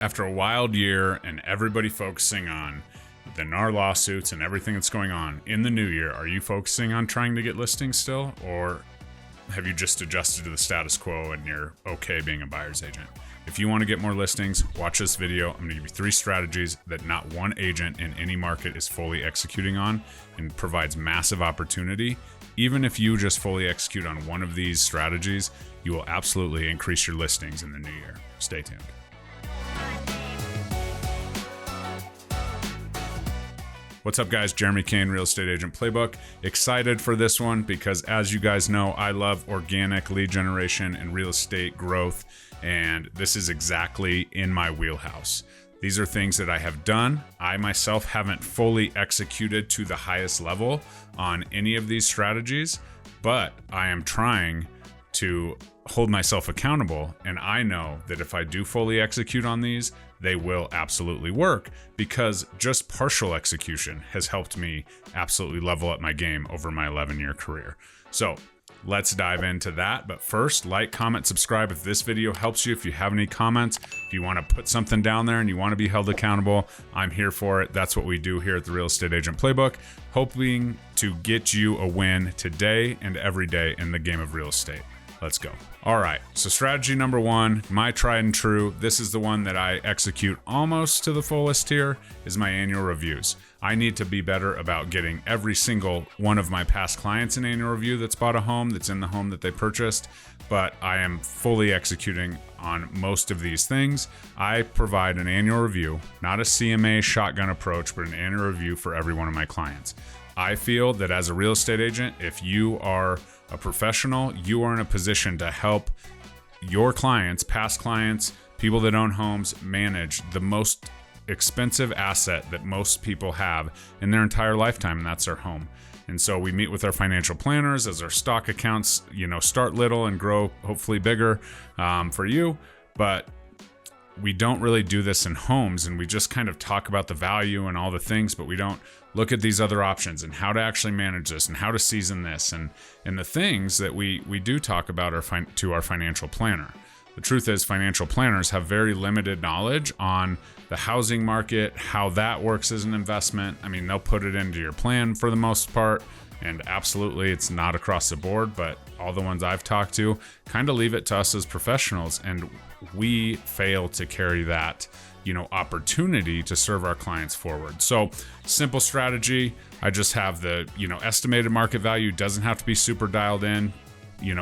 After a wild year and everybody focusing on the NAR lawsuits and everything that's going on in the new year, are you focusing on trying to get listings still, or have you just adjusted to the status quo and you're okay being a buyer's agent? If you want to get more listings, watch this video. I'm going to give you 3 strategies that not one agent in any market is fully executing on and provides massive opportunity. Even if you just fully execute on one of these strategies, you will absolutely increase your listings in the new year. Stay tuned. What's up, guys? Jeremy Kane, Real Estate Agent Playbook. Excited for this one because, as you guys know, I love organic lead generation and real estate growth, and this is exactly in my wheelhouse. These are things that I have done. I myself haven't fully executed to the highest level on any of these strategies, but I am trying to hold myself accountable, and I know that if I do fully execute on these, they will absolutely work, because just partial execution has helped me absolutely level up my game over my 11-year career. So let's dive into that. But first, like, comment, subscribe if this video helps you. If you have any comments, if you want to put something down there and you want to be held accountable, I'm here for it. That's what we do here at the Real Estate Agent Playbook, hoping to get you a win today and every day in the game of real estate. Let's go. All right, so strategy number 1, my tried and true, this is the one that I execute almost to the fullest here, is my annual reviews. I need to be better about getting every single one of my past clients an annual review that's bought a home, that's in the home that they purchased, but I am fully executing on most of these things. I provide an annual review, not a CMA shotgun approach, but an annual review for every one of my clients. I feel that as a real estate agent, if you are a professional, you are in a position to help your clients, past clients, people that own homes, manage the most expensive asset that most people have in their entire lifetime, and that's their home. And so we meet with our financial planners as our stock accounts, start little and grow hopefully bigger for you. But we don't really do this in homes, and we just kind of talk about the value and all the things, but we don't look at these other options and how to actually manage this and how to season this and the things that we do talk about to our financial planner. The truth is, financial planners have very limited knowledge on the housing market, how that works as an investment. I mean, they'll put it into your plan for the most part, and absolutely it's not across the board, but all the ones I've talked to kind of leave it to us as professionals, and we fail to carry that opportunity to serve our clients forward. So simple strategy. I just have the, estimated market value. Doesn't have to be super dialed in,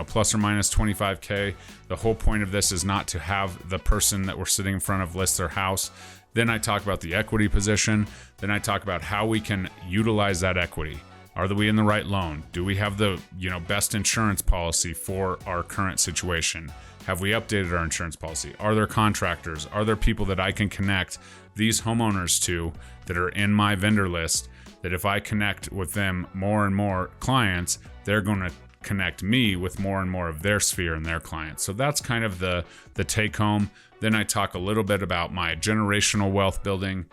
plus or minus 25K. The whole point of this is not to have the person that we're sitting in front of list their house. Then I talk about the equity position. Then I talk about how we can utilize that equity. Are we in the right loan? Do we have the, best insurance policy for our current situation? Have we updated our insurance policy? Are there contractors? Are there people that I can connect these homeowners to that are in my vendor list, that if I connect with them more and more clients, they're going to connect me with more and more of their sphere and their clients? So that's kind of the take home. Then I talk a little bit about my generational wealth building.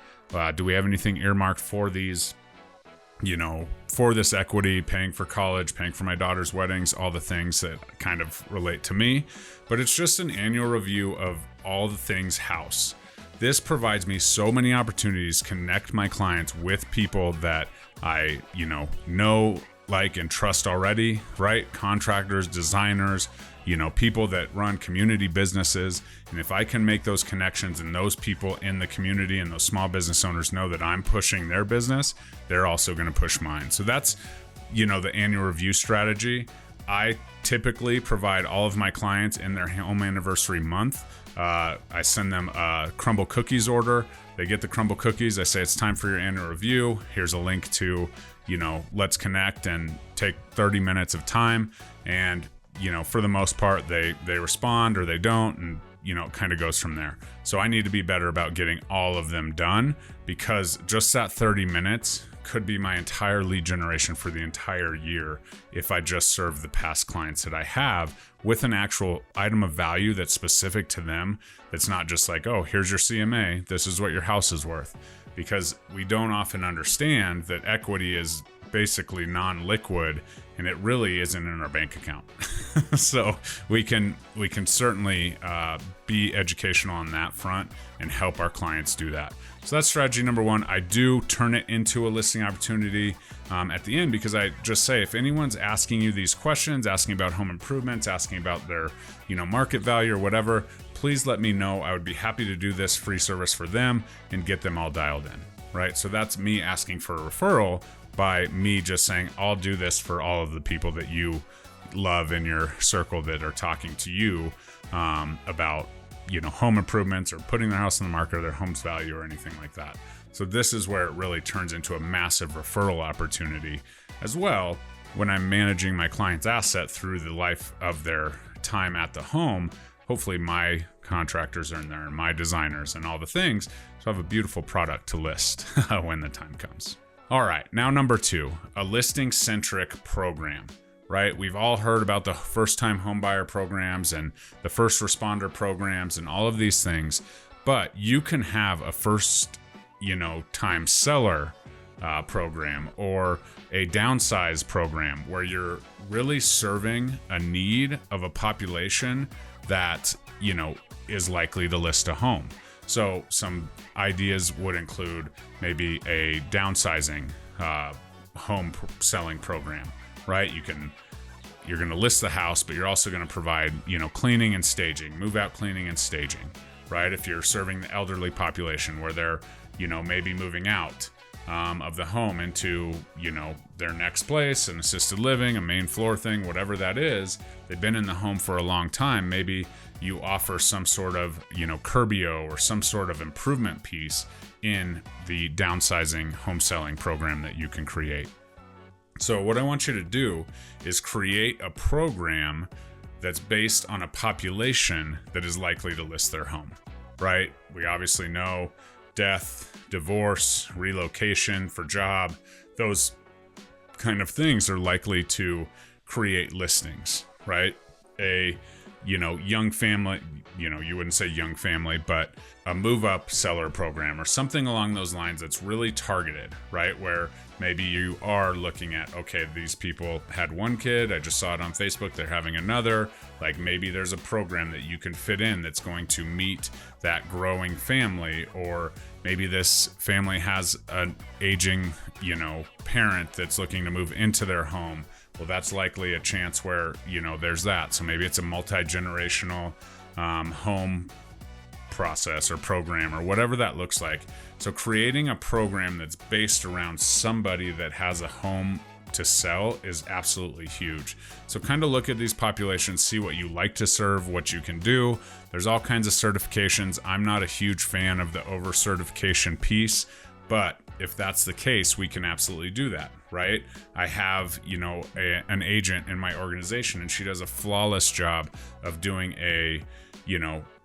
Do we have anything earmarked for these? For this equity, paying for college, paying for my daughter's weddings, all the things that kind of relate to me. But it's just an annual review of all the things house. This provides me so many opportunities to connect my clients with people that I, know, like, and trust already, right? Contractors, designers, people that run community businesses. And if I can make those connections and those people in the community and those small business owners know that I'm pushing their business, they're also going to push mine. So that's, the annual review strategy. I typically provide all of my clients in their home anniversary month. I send them a crumble cookies order. They get the crumble cookies. I say, it's time for your annual review. Here's a link to, let's connect and take 30 minutes of time. And for the most part, they respond or they don't, and it kind of goes from there. So I need to be better about getting all of them done, because just that 30 minutes could be my entire lead generation for the entire year if I just serve the past clients that I have with an actual item of value that's specific to them. That's not just like, oh, here's your CMA, this is what your house is worth. Because we don't often understand that equity is basically non-liquid, and it really isn't in our bank account. So we can certainly be educational on that front and help our clients do that. So that's strategy number one. I do turn it into a listing opportunity at the end, because I just say, if anyone's asking you these questions, asking about home improvements, asking about their, market value or whatever, please let me know. I would be happy to do this free service for them and get them all dialed in, right? So that's me asking for a referral by me just saying, I'll do this for all of the people that you love in your circle that are talking to you about home improvements or putting their house on the market or their home's value or anything like that. So this is where it really turns into a massive referral opportunity as well, when I'm managing my client's asset through the life of their time at the home. Hopefully my contractors are in there and my designers and all the things, so I have a beautiful product to list when the time comes. All right, now number 2, a listing-centric program. Right? We've all heard about the first-time homebuyer programs and the first responder programs and all of these things, but you can have a first-time seller program or a downsize program where you're really serving a need of a population that, is likely to list a home. So some ideas would include maybe a downsizing home selling program. Right? You're going to list the house, but you're also going to provide, cleaning and staging, move out cleaning and staging, right? If you're serving the elderly population where they're, maybe moving out of the home into, their next place, an assisted living, a main floor thing, whatever that is, they've been in the home for a long time. Maybe you offer some sort of, curbio or some sort of improvement piece in the downsizing home selling program that you can create. So what I want you to do is create a program that's based on a population that is likely to list their home, right? We obviously know death, divorce, relocation for job, those kind of things are likely to create listings, right? A, young family, you wouldn't say young family, but a move-up seller program or something along those lines that's really targeted, right? Where maybe you are looking at, okay, these people had one kid, I just saw it on Facebook, they're having another. Like maybe there's a program that you can fit in that's going to meet that growing family, or maybe this family has an aging, parent that's looking to move into their home. Well, that's likely a chance where, there's that. So maybe it's a multi-generational home process or program or whatever that looks like. So creating a program that's based around somebody that has a home to sell is absolutely huge. So kind of look at these populations, see what you like to serve, what you can do. There's all kinds of certifications. I'm not a huge fan of the over certification piece, but if that's the case, we can absolutely do that, right? I have, an agent in my organization, and she does a flawless job of doing a,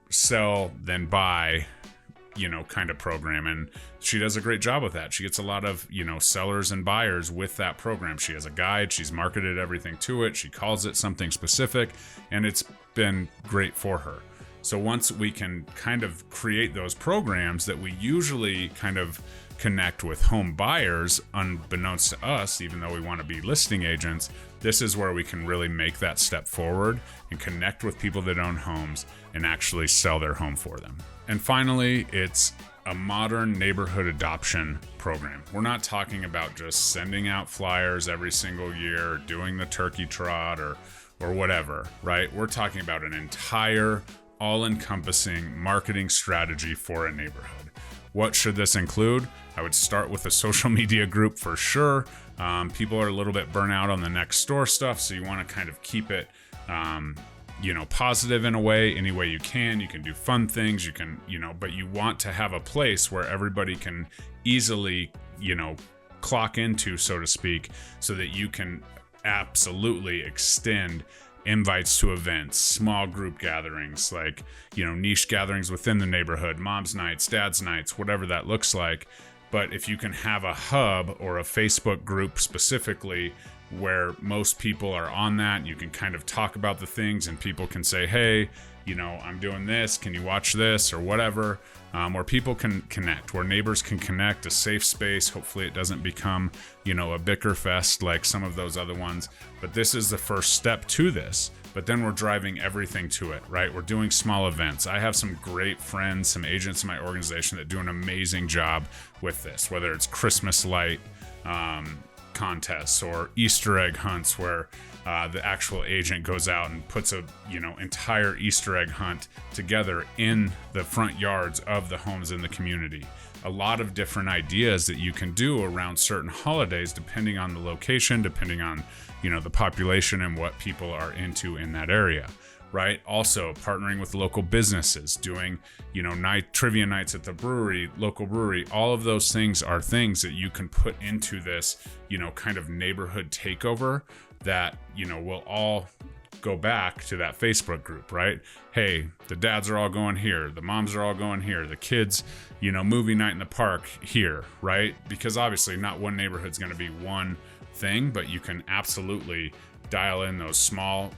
sell then buy, kind of program. And she does a great job with that. She gets a lot of, sellers and buyers with that program. She has a guide. She's marketed everything to it. She calls it something specific, and it's been great for her. So once we can kind of create those programs that we usually kind of connect with home buyers, unbeknownst to us, even though we want to be listing agents, this is where we can really make that step forward and connect with people that own homes and actually sell their home for them. And finally, it's a modern neighborhood adoption program. We're not talking about just sending out flyers every single year, or doing the turkey trot or whatever, right? We're talking about an entire all-encompassing marketing strategy for a neighborhood. What should this include? I would start with a social media group for sure. People are a little bit burnt out on the next door stuff, so you want to kind of keep it, positive in a way, any way you can. You can do fun things, you can, but you want to have a place where everybody can easily, clock into, so to speak, so that you can absolutely extend invites to events, small group gatherings, like, niche gatherings within the neighborhood, mom's nights, dad's nights, whatever that looks like. But if you can have a hub or a Facebook group specifically where most people are on that, you can kind of talk about the things and people can say, hey, I'm doing this, can you watch this, or whatever, where people can connect, where neighbors can connect, a safe space. Hopefully it doesn't become, a bicker fest like some of those other ones, but this is the first step to this. But then we're driving everything to it, right? We're doing small events. I have some great friends, some agents in my organization that do an amazing job with this, whether it's Christmas light contests or Easter egg hunts where the actual agent goes out and puts a entire Easter egg hunt together in the front yards of the homes in the community. A lot of different ideas that you can do around certain holidays, depending on the location, depending on the population and what people are into in that area, right? Also partnering with local businesses, doing trivia nights at the brewery, local brewery. All of those things are things that you can put into this kind of neighborhood takeover that will all go back to that Facebook group, right? Hey, the dads are all going here, the moms are all going here, the kids, movie night in the park here, right? Because obviously not one neighborhood's going to be one thing, but you can absolutely dial in those small,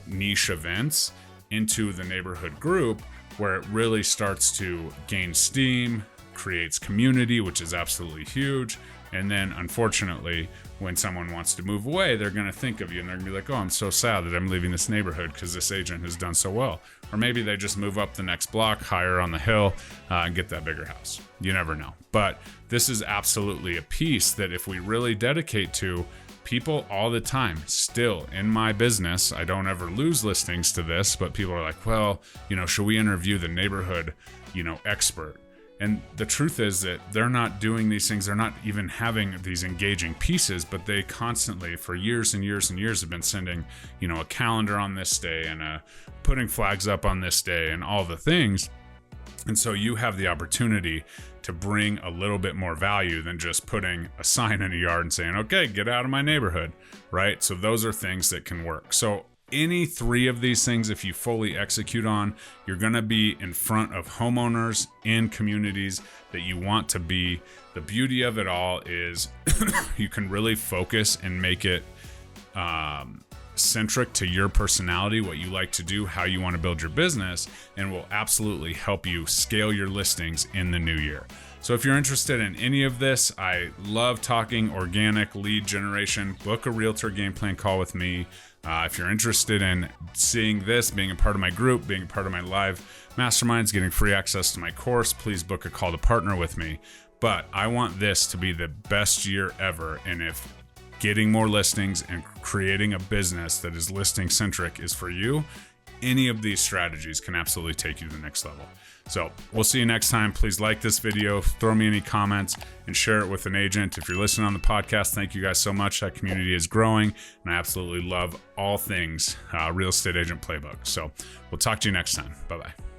niche events into the neighborhood group where it really starts to gain steam, creates community, which is absolutely huge. And then unfortunately, when someone wants to move away, they're going to think of you and they're going to be like, oh, I'm so sad that I'm leaving this neighborhood because this agent has done so well. Or maybe they just move up the next block, higher on the hill, and get that bigger house. You never know. But this is absolutely a piece that if we really dedicate to, people all the time, still in my business, I don't ever lose listings to this, but people are like, well, should we interview the neighborhood, expert? And the truth is that they're not doing these things. They're not even having these engaging pieces, but they constantly, for years and years and years, have been sending, a calendar on this day and putting flags up on this day and all the things. And so you have the opportunity to bring a little bit more value than just putting a sign in a yard and saying, okay, get out of my neighborhood, right? So those are things that can work. So any three of these things, if you fully execute on, you're going to be in front of homeowners in communities that you want to be. The beauty of it all is you can really focus and make it centric to your personality, what you like to do, how you want to build your business, and will absolutely help you scale your listings in the new year. So if you're interested in any of this, I love talking organic lead generation. Book a realtor game plan call with me. If you're interested in seeing this, being a part of my group, being a part of my live masterminds, getting free access to my course, please book a call to partner with me. But I want this to be the best year ever. And if getting more listings and creating a business that is listing centric is for you, any of these strategies can absolutely take you to the next level. So we'll see you next time. Please like this video, throw me any comments, and share it with an agent. If you're listening on the podcast, thank you guys so much. That community is growing, and I absolutely love all things Real Estate Agent Playbook. So we'll talk to you next time. Bye-bye.